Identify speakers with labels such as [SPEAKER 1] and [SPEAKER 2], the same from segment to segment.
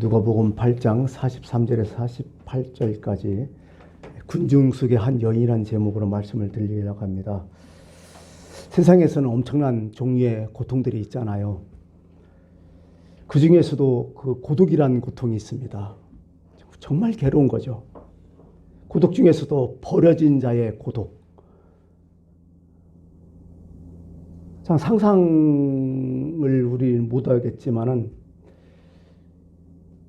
[SPEAKER 1] 누가복음 8장 43절에서 48절까지 군중숙의 한 여인이라는 제목으로 말씀을 드리려고 합니다. 세상에서는 엄청난 종류의 고통들이 있잖아요. 그 중에서도 그 고독이라는 고통이 있습니다. 정말 괴로운 거죠. 고독 중에서도 버려진 자의 고독. 참 상상을 우리 못 하겠지만은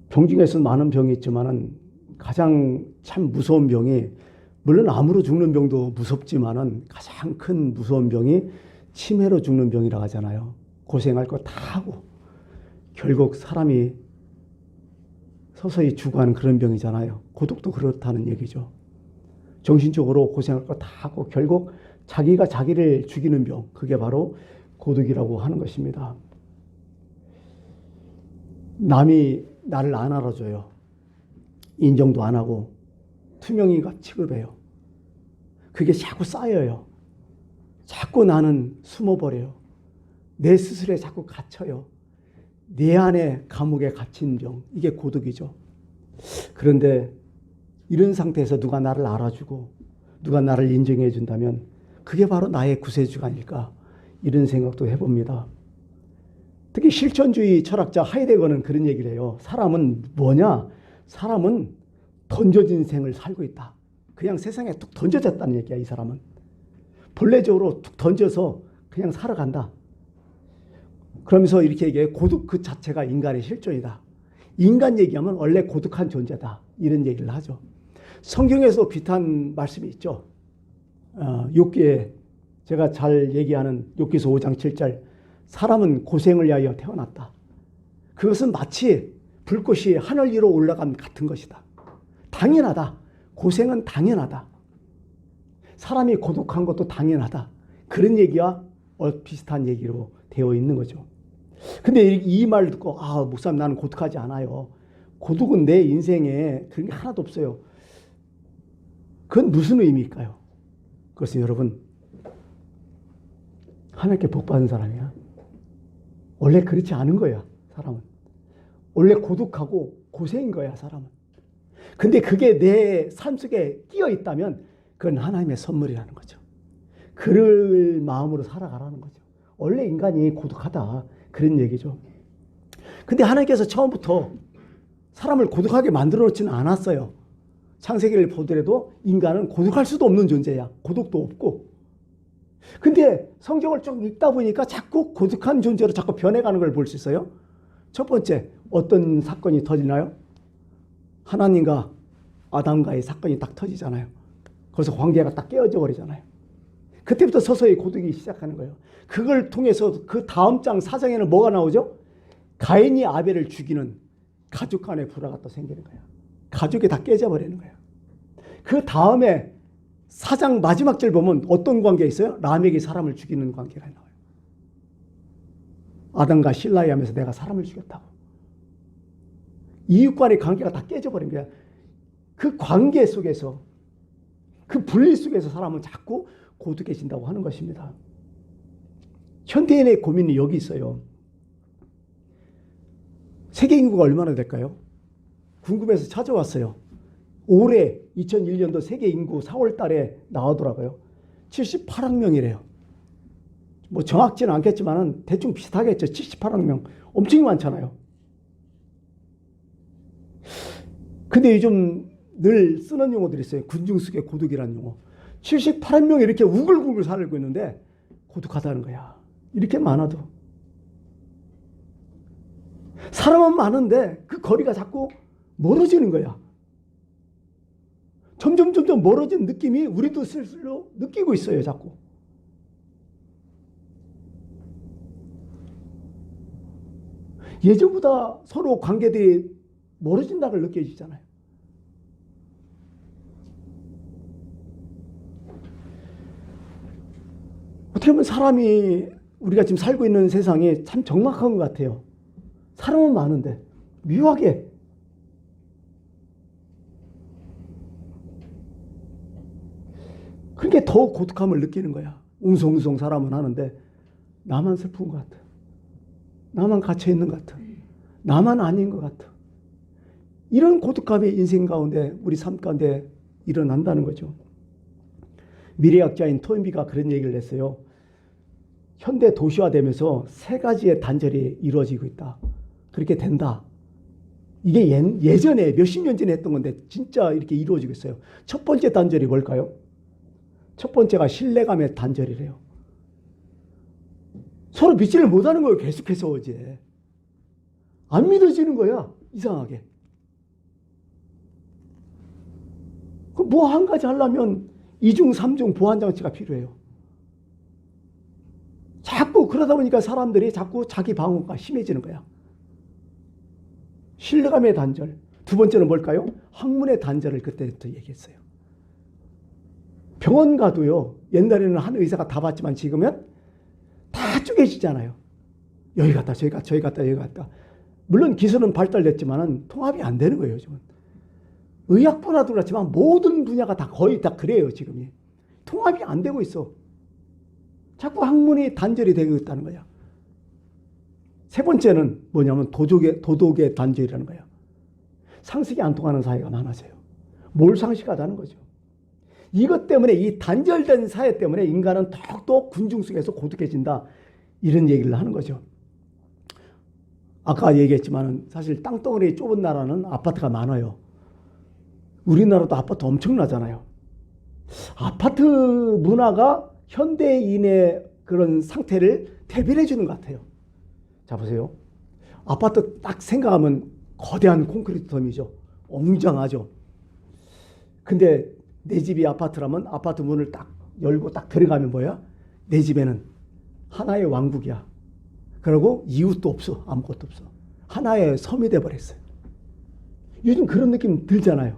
[SPEAKER 1] 병 중에서 많은 병이 있지만은 가장 참 무서운 병이, 물론 암으로 죽는 병도 무섭지만은 가장 큰 무서운 병이 치매로 죽는 병이라고 하잖아요. 고생할 거 다 하고 결국 사람이 서서히 죽어가는 그런 병이잖아요. 고독도 그렇다는 얘기죠. 정신적으로 고생할 거 다 하고 결국 자기가 자기를 죽이는 병, 그게 바로 고독이라고 하는 것입니다. 남이 나를 안 알아줘요. 인정도 안 하고 투명인간 취급해요. 그게 자꾸 쌓여요. 자꾸 나는 숨어버려요. 내 스스로에 자꾸 갇혀요. 내 안에 감옥에 갇힌 병, 이게 고독이죠. 그런데 이런 상태에서 누가 나를 알아주고 누가 나를 인정해 준다면 그게 바로 나의 구세주가 아닐까, 이런 생각도 해봅니다. 특히 실존주의 철학자 하이데거는 그런 얘기를 해요. 사람은 뭐냐? 사람은 던져진 생을 살고 있다. 그냥 세상에 툭 던져졌다는 얘기야. 이 사람은 본래적으로 툭 던져서 그냥 살아간다. 그러면서 이렇게 얘기해. 고독 그 자체가 인간의 실존이다. 인간 얘기하면 원래 고독한 존재다, 이런 얘기를 하죠. 성경에서 비슷한 말씀이 있죠. 욥기에 제가 잘 얘기하는 욥기서 5장 7절, 사람은 고생을 위하여 태어났다. 그것은 마치 불꽃이 하늘 위로 올라감 같은 것이다. 당연하다. 고생은 당연하다. 사람이 고독한 것도 당연하다. 그런 얘기와 비슷한 얘기로 되어 있는 거죠. 근데 이 말을 듣고, 목사님 나는 고독하지 않아요. 고독은 내 인생에 그런 게 하나도 없어요. 그건 무슨 의미일까요? 그것은 여러분, 하나님께 복 받은 사람이야. 원래 그렇지 않은 거야, 사람은. 원래 고독하고 고생인 거야, 사람은. 근데 그게 내 삶 속에 끼어 있다면 그건 하나님의 선물이라는 거죠. 그럴 마음으로 살아가라는 거죠. 원래 인간이 고독하다, 그런 얘기죠. 근데 하나님께서 처음부터 사람을 고독하게 만들어 놓지는 않았어요. 창세기를 보더라도 인간은 고독할 수도 없는 존재야. 고독도 없고. 근데 성경을 쭉 읽다 보니까 자꾸 고독한 존재로 자꾸 변해가는 걸 볼 수 있어요. 첫 번째, 어떤 사건이 터지나요? 하나님과 아담과의 사건이 딱 터지잖아요. 거기서 관계가 딱 깨어져 버리잖아요. 그때부터 서서히 고독이 시작하는 거예요. 그걸 통해서 그 다음 장 4장에는 뭐가 나오죠? 가인이 아벨을 죽이는 가족 간의 불화가 또 생기는 거예요. 가족이 다 깨져버리는 거예요. 그 다음에 4장 마지막 절 보면 어떤 관계가 있어요? 라멕이 사람을 죽이는 관계가 나와요. 아담과 실라이 하면서 내가 사람을 죽였다고. 이웃 간의 관계가 다 깨져버린 거야. 그 관계 속에서, 그 분리 속에서 사람은 자꾸 고독해진다고 하는 것입니다. 현대인의 고민이 여기 있어요. 세계 인구가 얼마나 될까요? 궁금해서 찾아왔어요. 올해 2001년도 세계 인구 4월 달에 나오더라고요. 78억 명이래요. 뭐 정확지는 않겠지만 대충 비슷하겠죠. 78억 명. 엄청 많잖아요. 근데 요즘 늘 쓰는 용어들이 있어요. 군중숙의 고독이라는 용어. 78억 명이 이렇게 우글우글 살고 있는데 고독하다는 거야. 이렇게 많아도. 사람은 많은데 그 거리가 자꾸 멀어지는 거야. 점점 멀어진 느낌이 우리도 스스로 느끼고 있어요, 자꾸. 예전보다 서로 관계들이 멀어진다는 걸 느껴지잖아요. 어떻게 보면 사람이, 우리가 지금 살고 있는 세상이 참 적막한 것 같아요. 사람은 많은데 묘하게 그게 더 고독함을 느끼는 거야. 웅성웅성 사람은 하는데 나만 슬픈 것 같아. 나만 갇혀있는 것 같아. 나만 아닌 것 같아. 이런 고독함이 인생 가운데, 우리 삶 가운데 일어난다는 거죠. 미래학자인 토인비가 그런 얘기를 했어요. 현대 도시화되면서 세 가지의 단절이 이루어지고 있다. 그렇게 된다. 이게 예전에 몇십 년 전에 했던 건데 진짜 이렇게 이루어지고 있어요. 첫 번째 단절이 뭘까요? 첫 번째가 신뢰감의 단절이래요. 서로 믿지를 못하는 거예요. 계속해서 어제. 안 믿어지는 거야. 이상하게. 뭐 한 가지 하려면 2중, 3중 보완장치가 필요해요. 자꾸 그러다 보니까 사람들이 자꾸 자기 방어가 심해지는 거야. 신뢰감의 단절. 두 번째는 뭘까요? 학문의 단절을 그때부터 얘기했어요. 병원 가도요. 옛날에는 한 의사가 다 봤지만 지금은 다 쪼개지잖아요. 여기 갔다 저기 갔다 저기 갔다 여기 갔다. 물론 기술은 발달됐지만 통합이 안 되는 거예요. 요즘은. 의학 분야도 그렇지만 모든 분야가 다 거의 다 그래요. 지금이. 통합이 안 되고 있어. 자꾸 학문이 단절이 되고 있다는 거야. 세 번째는 뭐냐면 도덕의 단절이라는 거야. 상식이 안 통하는 사회가 많아져요. 몰상식하다는 거죠. 이것 때문에 이 단절된 사회 때문에 인간은 더욱더 군중 속에서 고독해진다. 이런 얘기를 하는 거죠. 아까 얘기했지만 사실 땅덩어리 좁은 나라는 아파트가 많아요. 우리나라도 아파트 엄청나잖아요. 아파트 문화가 현대인의 그런 상태를 대변해 주는 것 같아요. 자 보세요. 아파트 딱 생각하면 거대한 콘크리트 덤이죠. 웅장하죠. 근데 내 집이 아파트라면 아파트 문을 딱 열고 딱 들어가면 뭐야? 내 집에는 하나의 왕국이야. 그리고 이웃도 없어. 아무것도 없어. 하나의 섬이 돼버렸어요. 요즘 그런 느낌 들잖아요.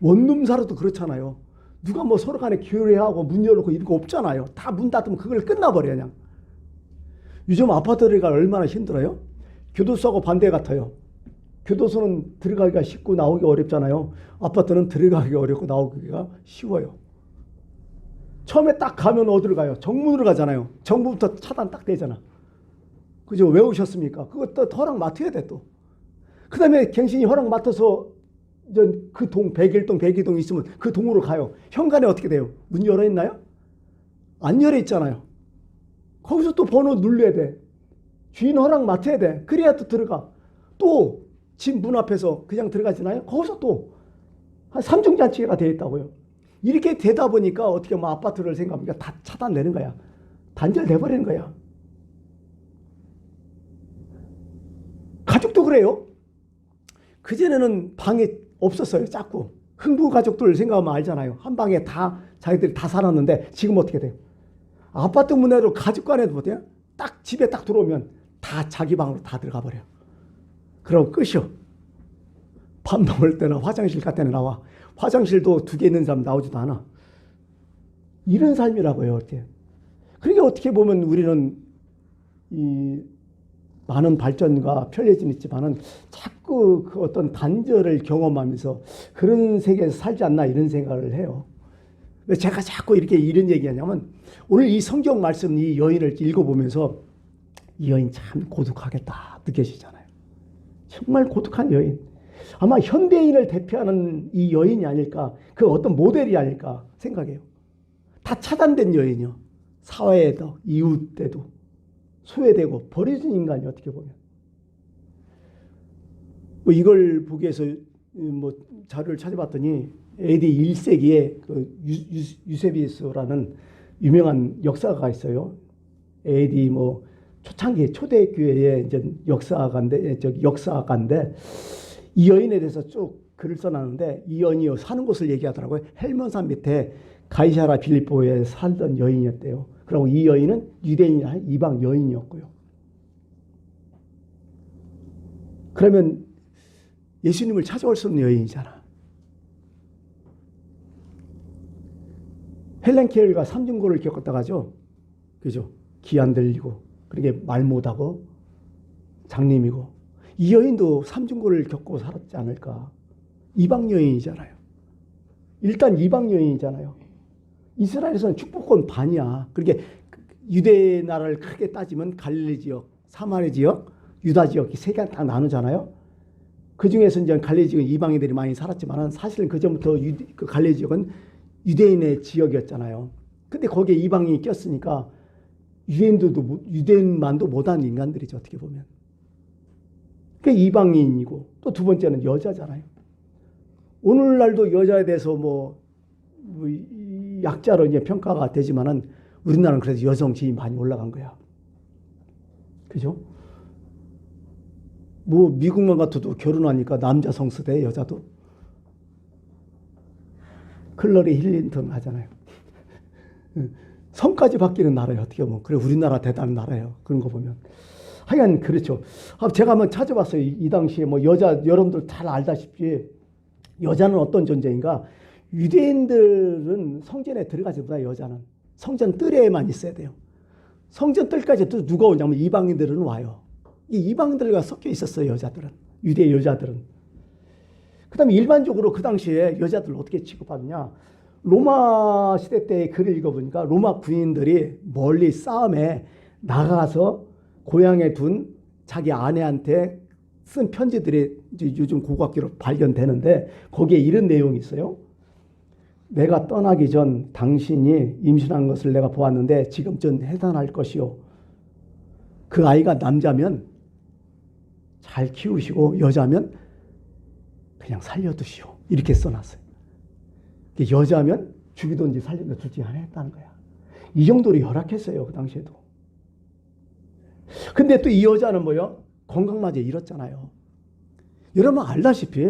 [SPEAKER 1] 원룸사로도 그렇잖아요. 누가 뭐 서로 간에 교류하고 문 열어놓고 이런 거 없잖아요. 다 문 닫으면 그걸 끝나버려 그냥. 요즘 아파트가 얼마나 힘들어요? 교도소하고 반대 같아요. 교도소는 들어가기가 쉽고 나오기가 어렵잖아요. 아파트는 들어가기가 어렵고 나오기가 쉬워요. 처음에 딱 가면 어디로 가요? 정문으로 가잖아요. 정부부터 차단 딱 되잖아. 그죠? 왜 오셨습니까? 그것도 허락 맡아야 돼 또. 그 다음에 갱신이 허락 맡아서 그 동, 101동, 102동 있으면 그 동으로 가요. 현관에 어떻게 돼요? 문 열어 있나요? 안 열어 있잖아요. 거기서 또 번호 눌러야 돼. 주인 허락 맡아야 돼. 그래야 또 들어가. 또 집 문 앞에서 그냥 들어가지나요? 거기서 또 한 3중 잔치가 되어 있다고요. 이렇게 되다 보니까 어떻게 뭐 아파트를 생각하니까 다 차단되는 거야. 단절돼 버리는 거야. 가족도 그래요. 그전에는 방이 없었어요. 작고. 흥부 가족들 생각하면 알잖아요. 한 방에 다 자기들이 다 살았는데 지금 어떻게 돼요? 아파트 문으로 가족 간에도 어때요? 딱 집에 딱 들어오면 다 자기 방으로 다 들어가 버려요. 그럼 끝이요. 밥 먹을 때나 화장실 갈 때는 나와. 화장실도 2개 있는 사람 나오지도 않아. 이런 삶이라고요. 어떻게. 그러니까 어떻게 보면 우리는 이 많은 발전과 편리해짐이 있지만은 자꾸 그 어떤 단절을 경험하면서 그런 세계에서 살지 않나 이런 생각을 해요. 왜 제가 자꾸 이렇게 이런 얘기하냐면 오늘 이 성경 말씀 이 여인을 읽어보면서 이 여인 참 고독하겠다 느껴지잖아요. 정말 고독한 여인. 아마 현대인을 대표하는 이 여인이 아닐까, 그 어떤 모델이 아닐까 생각해요. 다 차단된 여인이요. 사회에도 이웃에도 소외되고 버려진 인간이 어떻게 보면. 뭐 이걸 보기 위해서 뭐 자료를 찾아봤더니 AD 1세기에 그 유세비우스라는 유명한 역사가가 있어요. AD 뭐 초창기 초대교회의 이제 역사가인데 이 여인에 대해서 쭉 글을 써놨는데 이 여인이 사는 곳을 얘기하더라고요. 헬몬산 밑에 가이사라 빌립보에 살던 여인이었대요. 그리고 이 여인은 유대인이 아닌 이방 여인이었고요. 그러면 예수님을 찾아올 수 없는 여인이잖아. 헬렌 켈러가 삼중고를 겪었다가 하죠. 그죠? 귀 안 들리고, 그렇게 말 못하고, 장님이고. 이 여인도 삼중고를 겪고 살았지 않을까. 이방 여인이잖아요. 일단 이방 여인이잖아요. 이스라엘에서는 축복권 반이야. 그렇게 유대 나라를 크게 따지면 갈릴리 지역, 사마리 지역, 유다 지역 이 세 개가 다 나누잖아요. 그 중에서 이제 갈릴리 지역은 이방인들이 많이 살았지만은 사실은 그 전부터 그 갈릴리 지역은 유대인의 지역이었잖아요. 근데 거기에 이방인이 꼈으니까 유대인만도 못한 인간들이죠, 어떻게 보면. 그 이방인이고 또 두 번째는 여자잖아요. 오늘날도 여자에 대해서 뭐 약자로 이제 평가가 되지만은 우리나라는 그래도 여성 지위 많이 올라간 거야. 그죠? 뭐 미국만 같아도 결혼하니까 남자 성수대 여자도 클러리 힐린턴 하잖아요. 성까지 바뀌는 나라예요. 어떻게 보면. 그래 우리나라 대단한 나라예요. 그런 거 보면. 하여간 그렇죠. 제가 한번 찾아봤어요. 이 당시에 뭐 여자 여러분들 잘 알다시피 여자는 어떤 존재인가? 유대인들은 성전에 들어가지 못해요. 여자는 성전 뜰에만 있어야 돼요. 성전 뜰까지 또 누가 오냐면 이방인들은 와요. 이 이방인들과 섞여 있었어요. 여자들은 유대 여자들은. 그다음에 일반적으로 그 당시에 여자들 어떻게 취급하느냐? 로마 시대 때 글을 읽어보니까 로마 군인들이 멀리 싸움에 나가서 고향에 둔 자기 아내한테 쓴 편지들이 요즘 고고학기로 발견되는데 거기에 이런 내용이 있어요. 내가 떠나기 전 당신이 임신한 것을 내가 보았는데 지금쯤 해산할 것이요. 그 아이가 남자면 잘 키우시고 여자면 그냥 살려두시오. 이렇게 써놨어요. 여자면 죽이든지 살리든지 둘 중에 하나 했다는 거야. 이 정도로 열악했어요. 그 당시에도. 근데 또 이 여자는 뭐요? 건강마저 잃었잖아요. 여러분 알다시피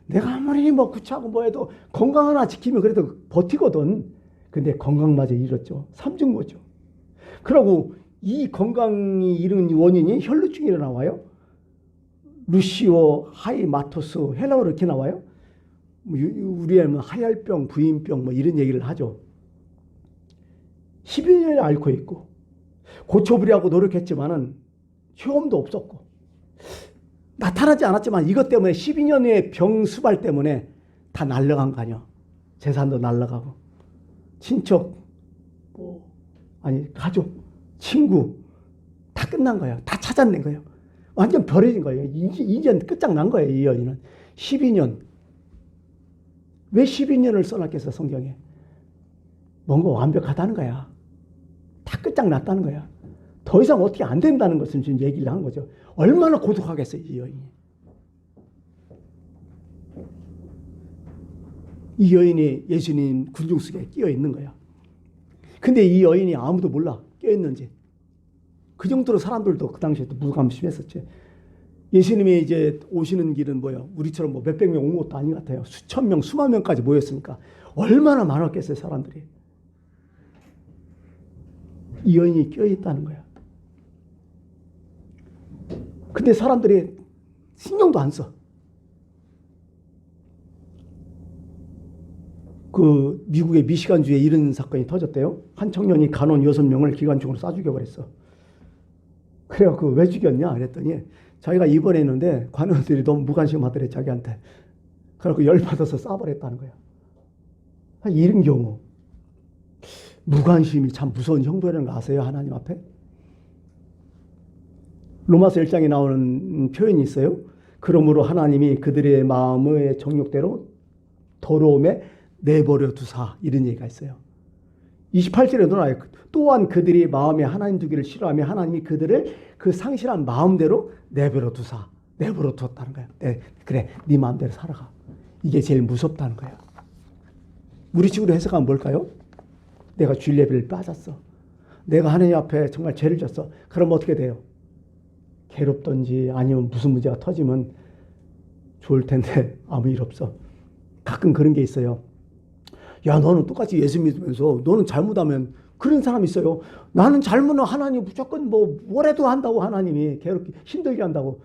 [SPEAKER 1] 내가 아무리 뭐 구차하고 뭐 해도 건강 하나 지키면 그래도 버티거든. 근데 건강마저 잃었죠. 삼중고죠. 그러고 이 건강이 잃은 원인이 혈루증이라 나와요. 루시오, 하이마토스, 헬라어로 이렇게 나와요. 우리는 하혈병, 부인병 뭐 이런 얘기를 하죠. 12년을 앓고 있고 고쳐보려고 노력했지만은 효험도 없었고 나타나지 않았지만 이것 때문에 12년의 병 수발 때문에 다 날라간 거 아니야. 재산도 날라가고 친척, 가족, 친구 다 끝난 거예요. 다 찾아낸 거예요. 완전 버려진 거예요. 이제 끝장난 거예요. 이 여인은 12년. 왜 12년을 써놨겠어 성경에. 뭔가 완벽하다는 거야. 다 끝장났다는 거야. 더 이상 어떻게 안 된다는 것을 지금 얘기를 한 거죠. 얼마나 고독하겠어요, 이 여인이. 이 여인이 예수님 군중 속에 끼어 있는 거야. 근데 이 여인이 아무도 몰라, 끼어 있는지. 그 정도로 사람들도 그 당시에도 무감심했었지. 예수님이 이제 오시는 길은 뭐야? 우리처럼 뭐 몇백 명 온 것도 아닌 것 같아요. 수천 명, 수만 명까지 모였으니까 얼마나 많았겠어요, 사람들이. 이 여인이 끼어 있다는 거야. 근데 사람들이 신경도 안 써. 그 미국의 미시간주에 이런 사건이 터졌대요. 한 청년이 간원 6명을 기관총으로 쏴 죽여버렸어. 그래서 왜 죽였냐 그랬더니 자기가 입원했는데 관원들이 너무 무관심하더래 자기한테. 그래서 열받아서 쏴버렸다는 거야. 이런 경우 무관심이 참 무서운 형벌이라는 거 아세요? 하나님 앞에? 로마서 1장에 나오는 표현이 있어요. 그러므로 하나님이 그들의 마음의 정욕대로 더러움에 내버려 두사 이런 얘기가 있어요. 28절에 나와요. 또한 그들이 마음에 하나님 두기를 싫어하며 하나님이 그들을 그 상실한 마음대로 내버려 두사. 내버려 두었다는 거야. 그래 네 마음대로 살아가. 이게 제일 무섭다는 거야. 우리 식으로 해석하면 뭘까요? 내가 주일 예배를 빠졌어. 내가 하나님 앞에 정말 죄를 졌어. 그럼 어떻게 돼요? 괴롭던지 아니면 무슨 문제가 터지면 좋을 텐데 아무 일 없어. 가끔 그런 게 있어요. 야 너는 똑같이 예수 믿으면서 너는 잘못하면 그런 사람 있어요. 나는 잘못은 하나님 무조건 뭐래도 한다고 하나님이 괴롭게 힘들게 한다고.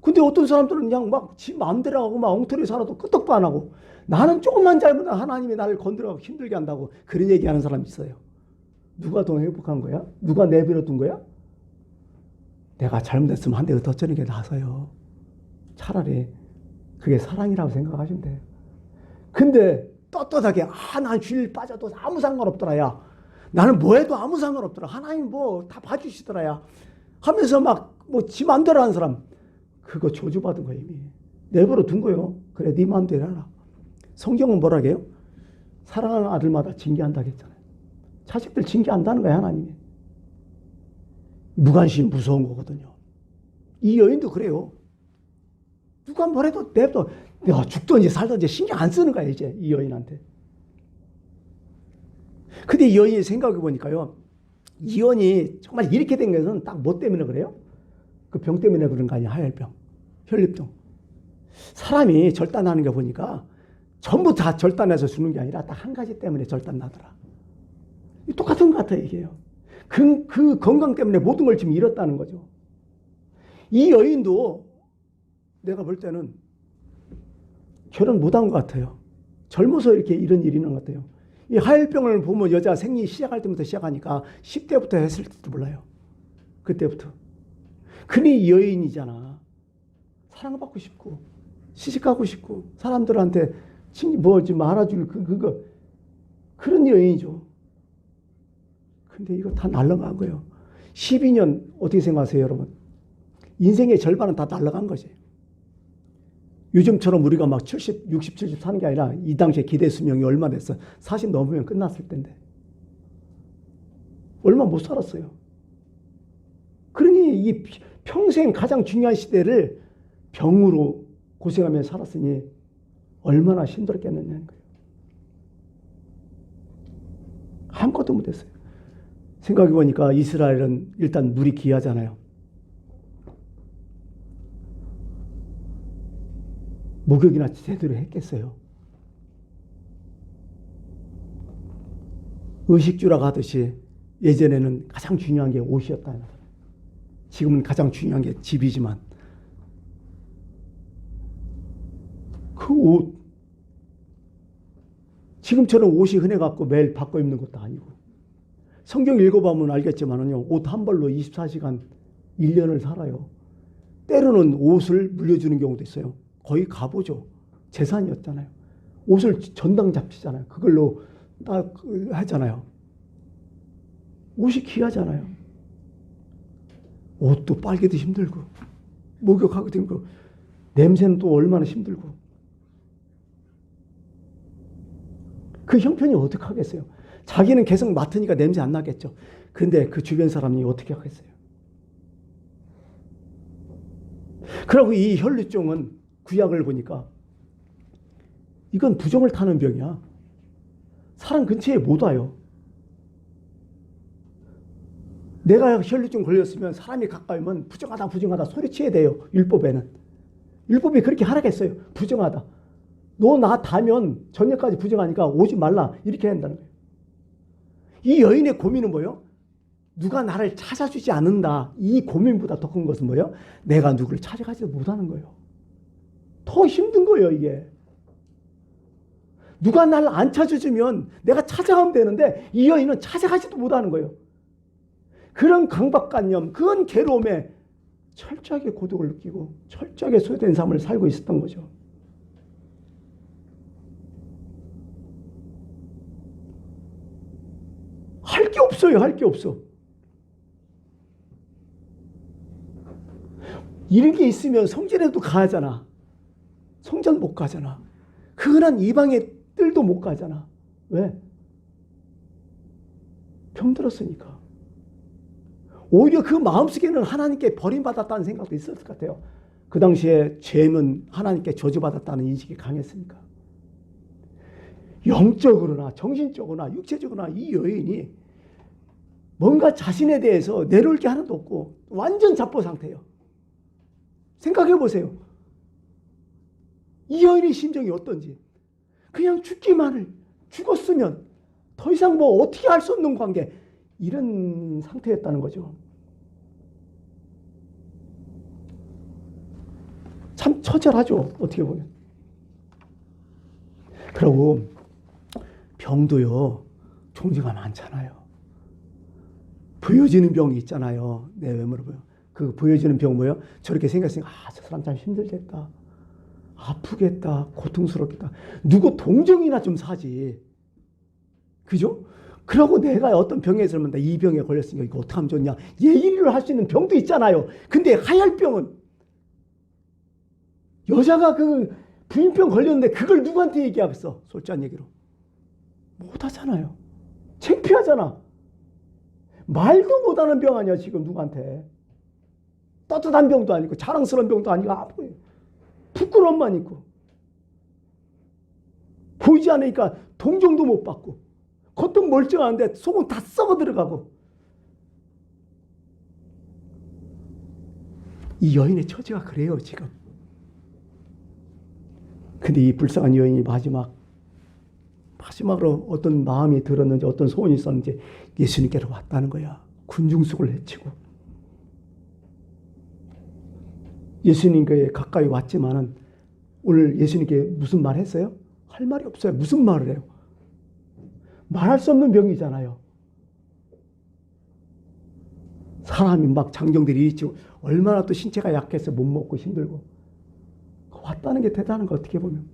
[SPEAKER 1] 근데 어떤 사람들은 그냥 막 지 마음대로 하고 막 엉터리 살아도 끄떡도 안 하고 나는 조금만 잘못하면 하나님이 나를 건드려가고 힘들게 한다고 그런 얘기하는 사람이 있어요. 누가 더 행복한 거야? 누가 내버려 둔 거야? 내가 잘못했으면 한 대 더 쳐는 게 나서요. 차라리 그게 사랑이라고 생각하시면 돼요. 근데 떳떳하게 난 주일 빠져도 아무 상관없더라 야. 나는 뭐 해도 아무 상관없더라. 하나님 뭐 다 봐주시더라 야. 하면서 막 지 맘대로 하는 사람 그거 저주받은 거예요 이미. 내버려 둔 거예요. 그래, 네 마음대로 해라. 성경은 뭐라 해요? 사랑하는 아들마다 징계한다고 했잖아요. 자식들 징계한다는 거예요, 하나님이. 무관심 무서운 거거든요. 이 여인도 그래요. 누가 뭐래도 내도 내가 죽든지 살든지 신경 안 쓰는 거야, 이제 이 여인한테. 근데 이 여인이 생각해 보니까요, 이 여인이 정말 이렇게 된 것은 딱 뭐 때문에 그래요? 그 병 때문에 그런 거 아니야, 하혈병, 혈류병. 사람이 절단하는 거 보니까 전부 다 절단해서 죽는 게 아니라 딱 한 가지 때문에 절단 나더라. 똑같은 것 같아요, 이게요. 그 건강 때문에 모든 걸 지금 잃었다는 거죠. 이 여인도 내가 볼 때는 결혼 못한 것 같아요. 젊어서 이렇게 이런 일이 있는 것 같아요. 이 하혈병을 보면 여자 생리 시작할 때부터 시작하니까 10대부터 했을지도 몰라요. 그때부터. 근데 이 여인이잖아. 사랑받고 싶고 시집가고 싶고 사람들한테 뭐 좀 알아줄 그거 그런 여인이죠. 근데 이거 다 날라간 거예요. 12년 어떻게 생각하세요, 여러분? 인생의 절반은 다 날라간 거지. 요즘처럼 우리가 막 70, 60, 70 사는 게 아니라 이 당시에 기대 수명이 얼마 됐어? 40 넘으면 끝났을 텐데. 얼마 못 살았어요. 그러니 이 평생 가장 중요한 시대를 병으로 고생하며 살았으니 얼마나 힘들었겠느냐는 거예요. 아무것도 못했어요. 생각해보니까 이스라엘은 일단 물이 귀하잖아요. 목욕이나 제대로 했겠어요. 의식주라고 하듯이 예전에는 가장 중요한 게 옷이었다. 지금은 가장 중요한 게 집이지만 그 옷, 지금처럼 옷이 흔해갖고 매일 바꿔 입는 것도 아니고 성경 읽어보면 알겠지만요, 옷 한 벌로 24시간 1년을 살아요. 때로는 옷을 물려주는 경우도 있어요. 거의 가보죠. 재산이었잖아요. 옷을 전당 잡히잖아요. 그걸로 딱 하잖아요. 옷이 귀하잖아요. 옷도 빨기도 힘들고 목욕하기도 힘들고 냄새는 또 얼마나 힘들고 그 형편이 어떻게 하겠어요? 자기는 계속 맡으니까 냄새 안 나겠죠. 근데 그 주변 사람이 어떻게 하겠어요? 그리고 이 혈류증은 구약을 보니까 이건 부정을 타는 병이야. 사람 근처에 못 와요. 내가 혈류증 걸렸으면 사람이 가까이 오면 부정하다 부정하다 소리쳐야 돼요. 율법에는. 율법이 그렇게 하라겠어요. 부정하다. 너 나 다면 저녁까지 부정하니까 오지 말라. 이렇게 한다는 거예요. 이 여인의 고민은 뭐예요? 누가 나를 찾아주지 않는다. 이 고민보다 더 큰 것은 뭐예요? 내가 누구를 찾아가지도 못하는 거예요. 더 힘든 거예요, 이게. 누가 나를 안 찾아주면 내가 찾아가면 되는데 이 여인은 찾아가지도 못하는 거예요. 그런 강박관념, 그런 괴로움에 철저하게 고독을 느끼고 철저하게 소외된 삶을 살고 있었던 거죠. 할 게 없어요. 할 게 없어. 이런 게 있으면 성전에도 가잖아. 성전 못 가잖아. 흔한 이방의 뜰도 못 가잖아. 왜? 병들었으니까. 오히려 그 마음속에는 하나님께 버림받았다는 생각도 있었을 것 같아요. 그 당시에 죄는 하나님께 저주받았다는 인식이 강했으니까. 영적으로나 정신적으로나 육체적으로나 이 여인이 뭔가 자신에 대해서 내려올 게 하나도 없고 완전 잡보 상태예요. 생각해 보세요. 이 여인의 심정이 어떤지. 그냥 죽기만을, 죽었으면 더 이상 뭐 어떻게 할 수 없는 관계, 이런 상태였다는 거죠. 참 처절하죠, 어떻게 보면. 그리고 병도요, 종류가 많잖아요. 보여지는 병이 있잖아요. 내 외모로 보여. 그 보여지는 병 뭐예요? 저렇게 생겼으니까 저 사람 참 힘들겠다. 아프겠다. 고통스럽겠다. 누구 동정이나 좀 사지. 그죠? 그러고 내가 어떤 병에 있으면 이 병에 걸렸으니까 이거 어떻게 하면 좋냐. 얘기를 할 수 있는 병도 있잖아요. 근데 하혈병은 여자가 그 부인병 걸렸는데 그걸 누구한테 얘기하겠어? 솔직한 얘기로. 못하잖아요. 창피하잖아. 말도 못하는 병 아니야 지금 누구한테. 따뜻한 병도 아니고 자랑스러운 병도 아니고 아무 부끄러움만 있고 보이지 않으니까 동정도 못 받고 겉은 멀쩡한데 속은 다 썩어 들어가고. 이 여인의 처지가 그래요 지금. 근데 이 불쌍한 여인이 마지막으로 어떤 마음이 들었는지 어떤 소원이 있었는지 예수님께로 왔다는 거야. 군중속을 헤치고. 예수님께 가까이 왔지만은 오늘 예수님께 무슨 말 했어요? 할 말이 없어요. 무슨 말을 해요? 말할 수 없는 병이잖아요. 사람이 막 장정들이 일치고 얼마나 또 신체가 약해서 못 먹고 힘들고 왔다는 게 대단한 거 어떻게 보면.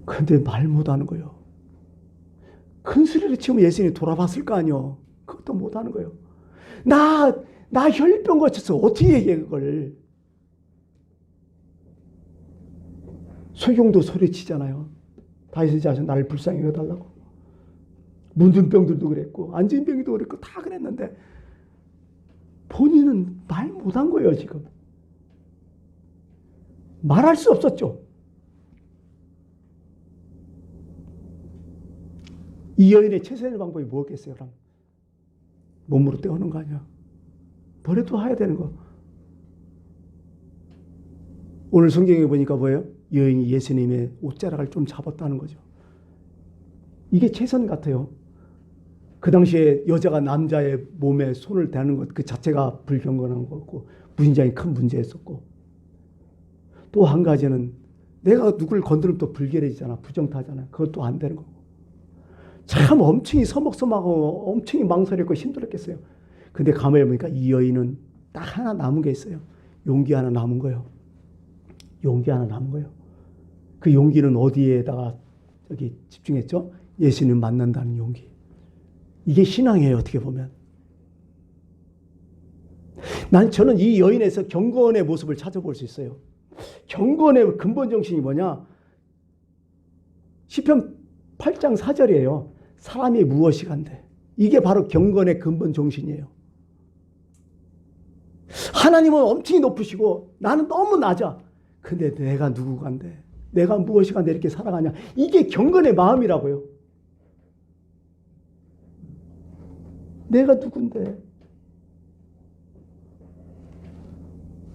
[SPEAKER 1] 근데 말 못하는 거예요. 큰 소리를 치면 예수님이 돌아봤을 거 아니요. 그것도 못하는 거예요. 나 혈병 고쳤어. 어떻게 얘기해 그걸. 소경도 소리치잖아요. 다윗의 자손 나를 불쌍히 여달라고. 문둥병들도 그랬고 안진병이도 그랬고 다 그랬는데 본인은 말 못한 거예요 지금. 말할 수 없었죠. 이 여인의 최선의 방법이 뭐겠어요? 그럼 몸으로 떼어오는 거 아니야. 뭐래도 해야 되는 거. 오늘 성경에 보니까 뭐예요? 여인이 예수님의 옷자락을 좀 잡았다는 거죠. 이게 최선 같아요. 그 당시에 여자가 남자의 몸에 손을 대는 것 그 자체가 불경건한 거고 굉장히 큰 문제였었고, 또 한 가지는 내가 누굴 건드리면 또 불결해지잖아. 부정타잖아. 그것도 안 되는 거고. 참 엄청이 서먹서먹하고 엄청이 망설였고 힘들었겠어요. 근데 가만히 보니까 이 여인은 딱 하나 남은 게 있어요. 용기 하나 남은 거예요. 용기 하나 남은 거예요. 그 용기는 어디에다가 저기 집중했죠? 예수님 만난다는 용기. 이게 신앙이에요, 어떻게 보면. 저는 이 여인에서 경건의 모습을 찾아볼 수 있어요. 경건의 근본 정신이 뭐냐? 시편 8장 4절이에요. 사람이 무엇이 간대. 이게 바로 경건의 근본 정신이에요. 하나님은 엄청 높으시고 나는 너무 낮아. 근데 내가 누구 간대. 내가 무엇이 간대 이렇게 살아가냐. 이게 경건의 마음이라고요. 내가 누군데.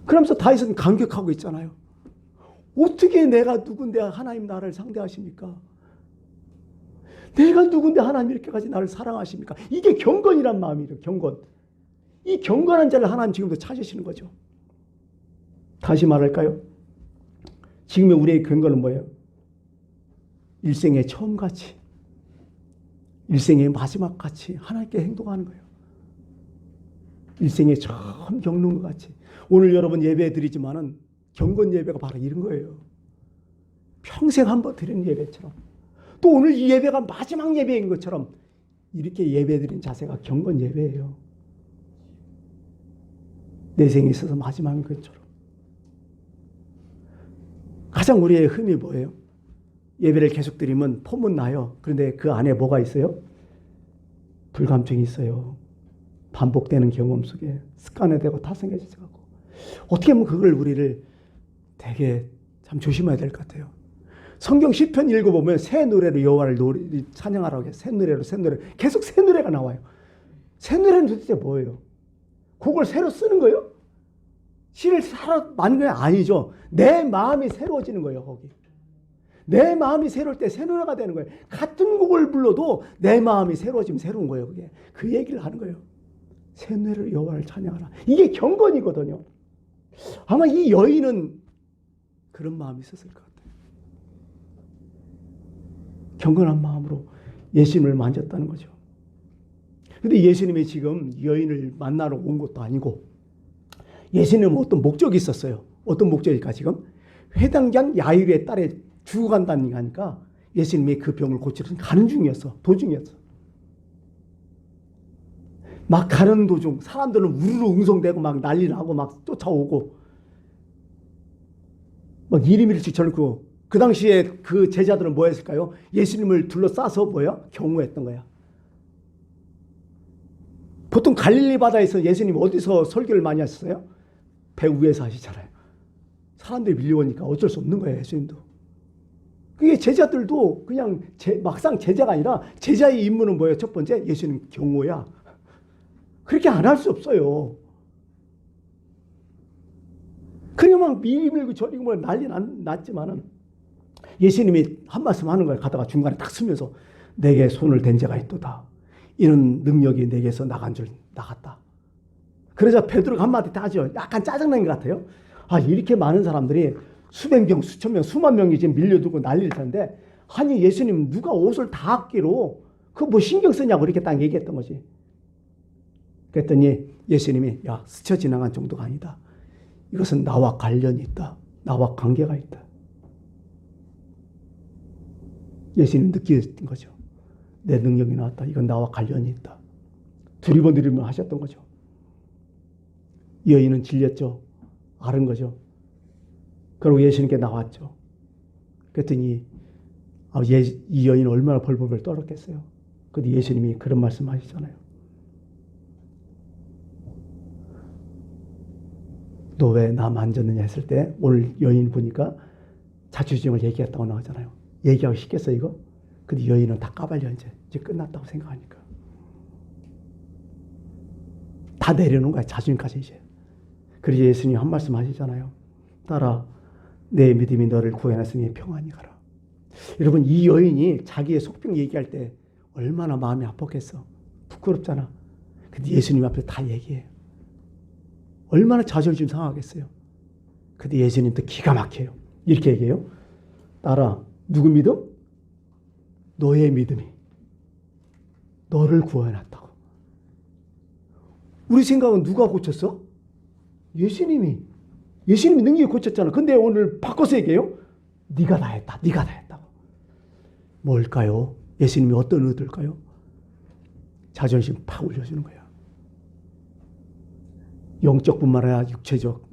[SPEAKER 1] 그러면서 다윗은 감격하고 있잖아요. 어떻게 내가 누군데 하나님 나를 상대하십니까? 내가 누군데 하나님 이렇게까지 나를 사랑하십니까? 이게 경건이란 마음이에요. 경건. 이 경건한 자를 하나님 지금도 찾으시는 거죠. 다시 말할까요? 지금의 우리의 경건은 뭐예요? 일생의 처음같이, 일생의 마지막같이 하나님께 행동하는 거예요. 일생의 처음 겪는 것 같이. 오늘 여러분 예배 드리지만은 경건 예배가 바로 이런 거예요. 평생 한번 드리는 예배처럼. 또 오늘 이 예배가 마지막 예배인 것처럼 이렇게 예배 드린 자세가 경건 예배예요. 내 생에 있어서 마지막인 것처럼. 가장 우리의 흠이 뭐예요? 예배를 계속 드리면 폼은 나요. 그런데 그 안에 뭐가 있어요? 불감증이 있어요. 반복되는 경험 속에 습관화되고 타성해져서 가고. 어떻게 보면 그걸 우리를 되게 참 조심해야 될 것 같아요. 성경 시편 읽어보면 새 노래로 여호와를 찬양하라고 해요. 새 노래로 새 노래. 계속 새 노래가 나와요. 새 노래는 도대체 뭐예요? 곡을 새로 쓰는 거예요? 시를 새로 만드는 게 아니죠. 내 마음이 새로워지는 거예요. 거기. 내 마음이 새로울 때 새 노래가 되는 거예요. 같은 곡을 불러도 내 마음이 새로워지면 새로운 거예요. 그게. 그 얘기를 하는 거예요. 새 노래로 여호와를 찬양하라. 이게 경건이거든요. 아마 이 여인은 그런 마음이 있었을 것 같아요. 경건한 마음으로 예수님을 만졌다는 거죠. 근데 예수님이 지금 여인을 만나러 온 것도 아니고 예수님은 어떤 목적이 있었어요. 어떤 목적일까 지금? 회당장 야이르의 딸에 죽어간다는 하니까 예수님이 그 병을 고치러 가는 중이었어. 도중이었어. 막 가는 도중 사람들은 우르르 웅성대고 막 난리 나고 막 쫓아오고 막 이리미리씩 저렇고 그 당시에 그 제자들은 뭐 했을까요? 예수님을 둘러싸서 뭐야? 경호했던 거야. 보통 갈릴리 바다에서 예수님 어디서 설교를 많이 하셨어요? 배 위에서 하시잖아요. 사람들이 밀려오니까 어쩔 수 없는 거예요, 예수님도. 그게 제자들도 그냥 막상 제자가 아니라 제자의 임무는 뭐예요? 첫 번째, 예수님 경호야. 그렇게 안 할 수 없어요. 그냥 막 미리 밀고 저리고 뭐 난리 났지만은 예수님이 한 말씀 하는 거예요. 가다가 중간에 딱 서면서 내게 손을 댄 자가 있도다. 이는 능력이 내게서 나갔다. 그러자 베드로가 한마디 다 하죠. 약간 짜증난 것 같아요. 아, 이렇게 많은 사람들이 수백 명, 수천 명, 수만 명이 지금 밀려들고 난리를 텐데 아니 예수님 누가 옷을 다 합기로 그거 뭐 신경 쓰냐고 이렇게 딱 얘기했던 거지. 그랬더니 예수님이 야, 스쳐 지나간 정도가 아니다. 이것은 나와 관련이 있다. 나와 관계가 있다. 예수님 느끼는 거죠. 내 능력이 나왔다. 이건 나와 관련이 있다. 두리번두리번 하셨던 거죠. 이 여인은 질렸죠. 앓은 거죠. 그리고 예수님께 나왔죠. 그랬더니 이 여인은 얼마나 벌벌벌 떨었겠어요. 근데 예수님이 그런 말씀 하시잖아요. 너 왜 나 만졌느냐 했을 때 오늘 여인 보니까 자취주정을 얘기했다고 나오잖아요. 얘기하기 쉽겠어 이거? 근데 여인은 다 까발려 이제 끝났다고 생각하니까. 다 내려놓은 거야. 자존심까지 이제. 그래서 예수님이 한 말씀 하시잖아요. 딸아, 내 믿음이 너를 구해놨으니 평안히 가라. 여러분 이 여인이 자기의 속병 얘기할 때 얼마나 마음이 아팠겠어. 부끄럽잖아. 근데 예수님 앞에 다 얘기해요. 얼마나 자존심 상하겠어요. 근데 예수님도 기가 막혀요. 이렇게 얘기해요. 딸아, 누구 믿음? 너의 믿음이 너를 구해놨다고. 우리 생각은 누가 고쳤어? 예수님이 능력이 고쳤잖아. 근데 오늘 바꿔서 얘기해요. 네가 다 했다. 네가 다 했다고. 뭘까요? 예수님이 어떤 의도일까요? 자존심 팍 올려주는 거야. 영적뿐만 아니라 육체적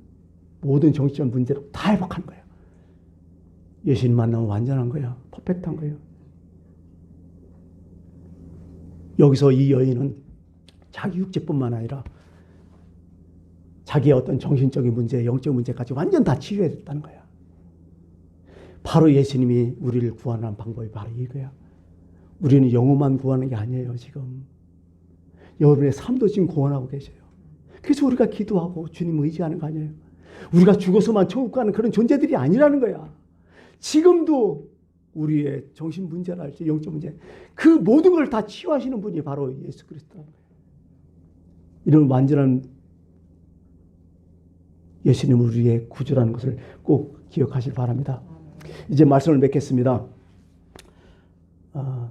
[SPEAKER 1] 모든 정신적 문제로 다 회복하는 거야. 예수님 만나면 완전한 거야. 퍼펙트한 거예요. 여기서 이 여인은 자기 육체뿐만 아니라 자기의 어떤 정신적인 문제, 영적 문제까지 완전 다 치유해줬다는 거야. 바로 예수님이 우리를 구원하는 방법이 바로 이거야. 우리는 영혼만 구하는 게 아니에요, 지금. 여러분의 삶도 지금 구원하고 계셔요. 그래서 우리가 기도하고 주님 의지하는 거 아니에요. 우리가 죽어서만 천국 가는 그런 존재들이 아니라는 거야. 지금도 우리의 정신 문제랄지 영적 문제, 그 모든 걸 다 치유하시는 분이 바로 예수 그리스도라는 거예요. 이런 완전한 예수님은 우리의 구주라는 것을 꼭 기억하실 바랍니다. 이제 말씀을 맺겠습니다.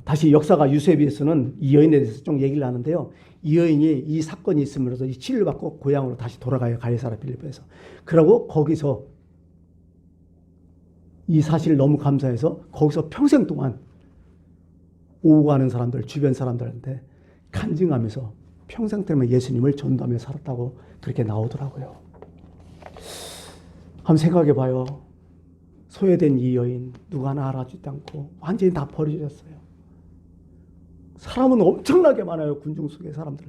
[SPEAKER 1] 다시 역사가 유세비에서는 이 여인에 대해서 좀 얘기를 하는데요. 이 여인이 이 사건이 있으면서 이 치료를 받고 고향으로 다시 돌아가요. 가이사랴 빌립보에서. 그러고 거기서 이 사실을 너무 감사해서 거기서 평생 동안 오고 가는 사람들, 주변 사람들한테 간증하면서 평생 동안 예수님을 전도하며 살았다고 그렇게 나오더라고요. 한번 생각해 봐요. 소외된 이 여인, 누가 하나 알아주지 않고 완전히 다 버려졌어요. 사람은 엄청나게 많아요. 군중 속에 사람들.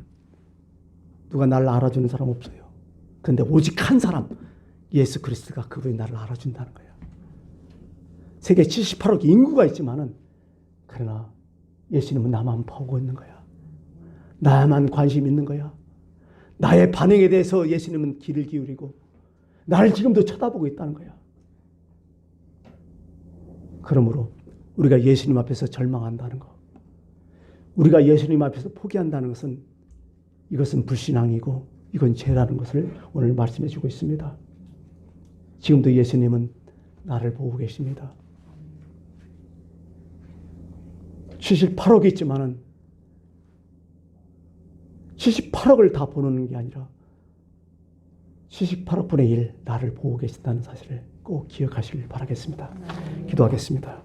[SPEAKER 1] 누가 나를 알아주는 사람 없어요. 그런데 오직 한 사람, 예수 그리스도가 그분이 나를 알아준다는 거예요. 세계 78억 인구가 있지만은 그러나 예수님은 나만 보고 있는 거야. 나만 관심 있는 거야. 나의 반응에 대해서 예수님은 귀를 기울이고 나를 지금도 쳐다보고 있다는 거야. 그러므로 우리가 예수님 앞에서 절망한다는 것, 우리가 예수님 앞에서 포기한다는 것은 이것은 불신앙이고 이건 죄라는 것을 오늘 말씀해 주고 있습니다. 지금도 예수님은 나를 보고 계십니다. 78억이 있지만은 78억을 다 보는 게 아니라 78억 분의 1 나를 보고 계신다는 사실을 꼭 기억하시길 바라겠습니다. 기도하겠습니다.